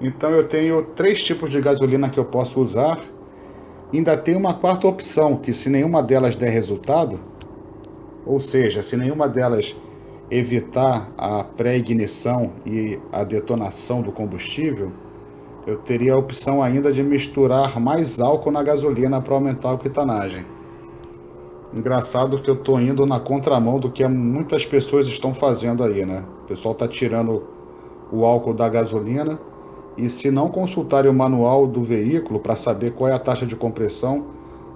Então eu tenho 3 tipos de gasolina que eu posso usar. Ainda tem uma quarta opção, que se nenhuma delas der resultado, ou seja, se nenhuma delas evitar a pré-ignição e a detonação do combustível, eu teria a opção ainda de misturar mais álcool na gasolina para aumentar a octanagem. Engraçado que eu estou indo na contramão do que muitas pessoas estão fazendo aí, né? O pessoal está tirando o álcool da gasolina e, se não consultarem o manual do veículo para saber qual é a taxa de compressão,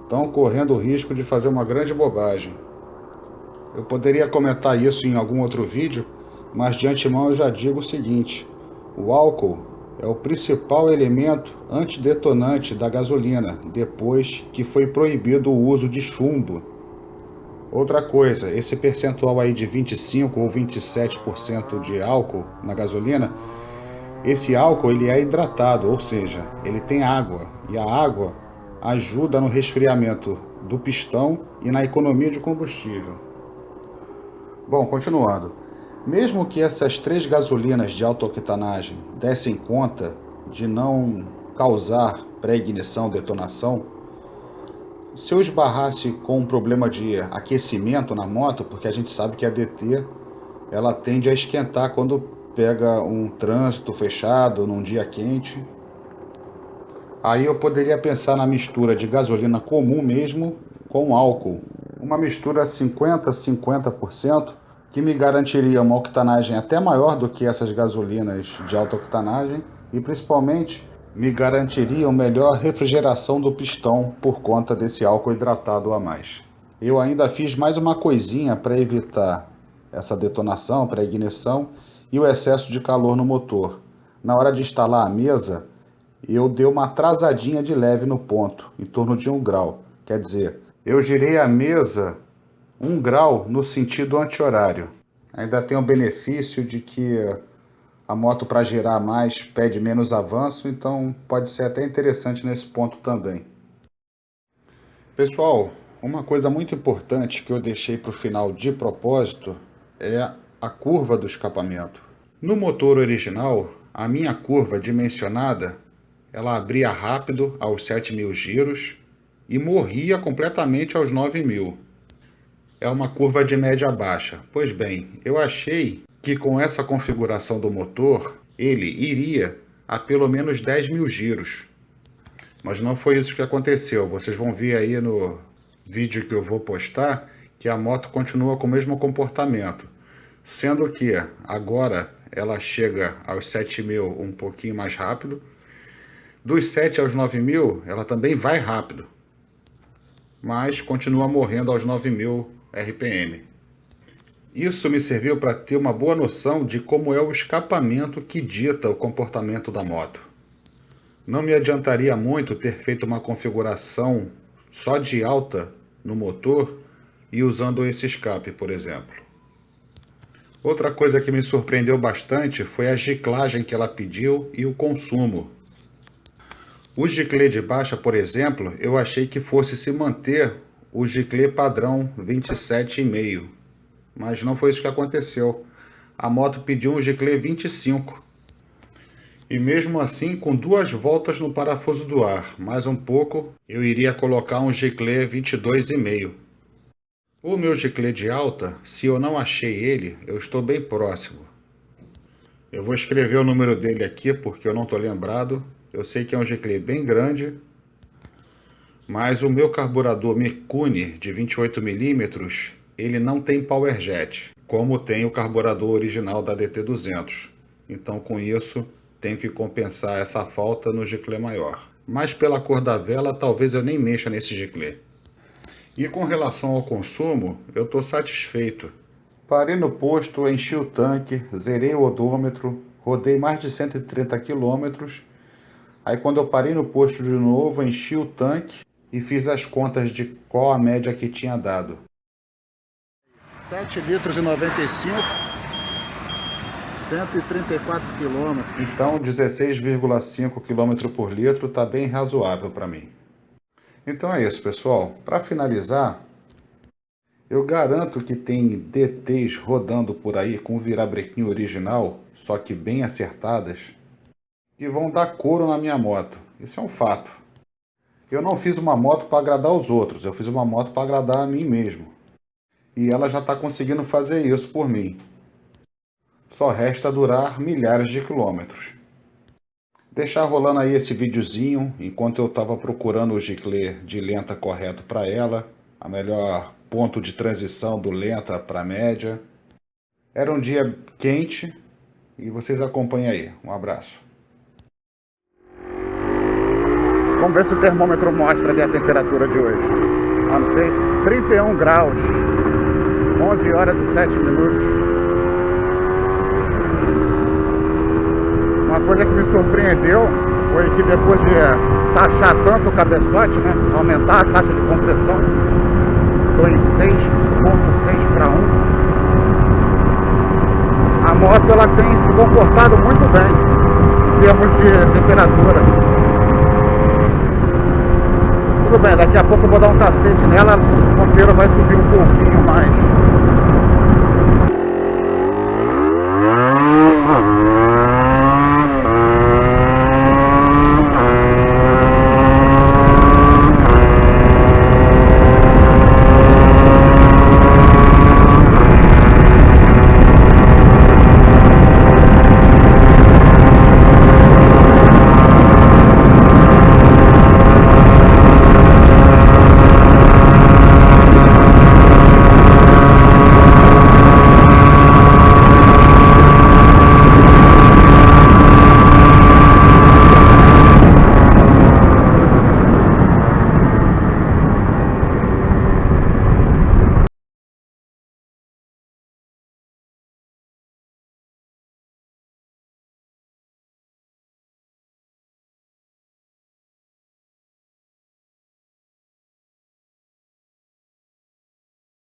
estão correndo o risco de fazer uma grande bobagem. Eu poderia comentar isso em algum outro vídeo, mas de antemão eu já digo o seguinte: o álcool é o principal elemento antidetonante da gasolina, depois que foi proibido o uso de chumbo. Outra coisa, esse percentual aí de 25 ou 27% de álcool na gasolina, esse álcool ele é hidratado, ou seja, ele tem água, e a água ajuda no resfriamento do pistão e na economia de combustível. Bom, continuando. Mesmo que essas 3 gasolinas de alta octanagem dessem conta de não causar pré-ignição, detonação, se eu esbarrasse com um problema de aquecimento na moto, porque a gente sabe que a DT ela tende a esquentar quando pega um trânsito fechado num dia quente, aí eu poderia pensar na mistura de gasolina comum mesmo com álcool. Uma mistura 50-50% que me garantiria uma octanagem até maior do que essas gasolinas de alta octanagem e principalmente me garantiria uma melhor refrigeração do pistão por conta desse álcool hidratado a mais. Eu ainda fiz mais uma coisinha para evitar essa detonação, para ignição e o excesso de calor no motor. Na hora de instalar a mesa, eu dei uma atrasadinha de leve no ponto, em torno de 1 grau. Quer dizer, eu girei a mesa 1 grau no sentido anti-horário. Ainda tem o benefício de que a moto, para girar mais, pede menos avanço, então pode ser até interessante nesse ponto também. Pessoal, uma coisa muito importante que eu deixei para o final de propósito é a curva do escapamento. No motor original, a minha curva dimensionada, ela abria rápido aos 7.000 giros e morria completamente aos 9.000. É uma curva de média baixa. Pois bem, eu achei que com essa configuração do motor, ele iria a pelo menos 10.000 giros. Mas não foi isso que aconteceu. Vocês vão ver aí no vídeo que eu vou postar que a moto continua com o mesmo comportamento. Sendo que agora ela chega aos 7.000 um pouquinho mais rápido. Dos 7 aos 9.000 ela também vai rápido, mas continua morrendo aos 9.000 RPM. Isso me serviu para ter uma boa noção de como é o escapamento que dita o comportamento da moto. Não me adiantaria muito ter feito uma configuração só de alta no motor e usando esse escape, por exemplo. Outra coisa que me surpreendeu bastante foi a giclagem que ela pediu e o consumo. O giclê de baixa, por exemplo, eu achei que fosse se manter o giclê padrão 27,5, mas não foi isso que aconteceu. A moto pediu um giclê 25. E mesmo assim, com 2 voltas no parafuso do ar, mais um pouco, eu iria colocar um giclê 22,5. O meu giclê de alta, se eu não achei ele, eu estou bem próximo. Eu vou escrever o número dele aqui porque eu não estou lembrado. Eu sei que é um giclê bem grande, mas o meu carburador Mikuni de 28 milímetros, ele não tem power jet, como tem o carburador original da DT200. Então, com isso, tenho que compensar essa falta no giclê maior. Mas pela cor da vela, talvez eu nem mexa nesse giclê. E com relação ao consumo, eu estou satisfeito. Parei no posto, enchi o tanque, zerei o odômetro, rodei mais de 130 quilômetros. Aí quando eu parei no posto de novo, enchi o tanque e fiz as contas de qual a média que tinha dado. 7 litros e 95, 134 quilômetros. Então 16,5 km por litro está bem razoável para mim. Então é isso, pessoal. Para finalizar, eu garanto que tem DTs rodando por aí com virabrequim original, só que bem acertadas, que vão dar couro na minha moto. Isso é um fato. Eu não fiz uma moto para agradar os outros, eu fiz uma moto para agradar a mim mesmo. E ela já está conseguindo fazer isso por mim. Só resta durar milhares de quilômetros. Deixar rolando aí esse videozinho, enquanto eu estava procurando o giclê de lenta correto para ela, a melhor ponto de transição do lenta para média. Era um dia quente e vocês acompanham aí. Um abraço. Vamos ver se o termômetro mostra ali a temperatura de hoje. Ah, não sei, 31 graus, 11 horas e 7 minutos. Uma coisa que me surpreendeu foi que depois de taxar tanto o cabeçote, né, aumentar a taxa de compressão, estou em 6.6 para 1. A moto ela tem se comportado muito bem em termos de temperatura. Tudo bem, daqui a pouco eu vou dar um cacete nela, o ponteiro vai subir um pouquinho mais.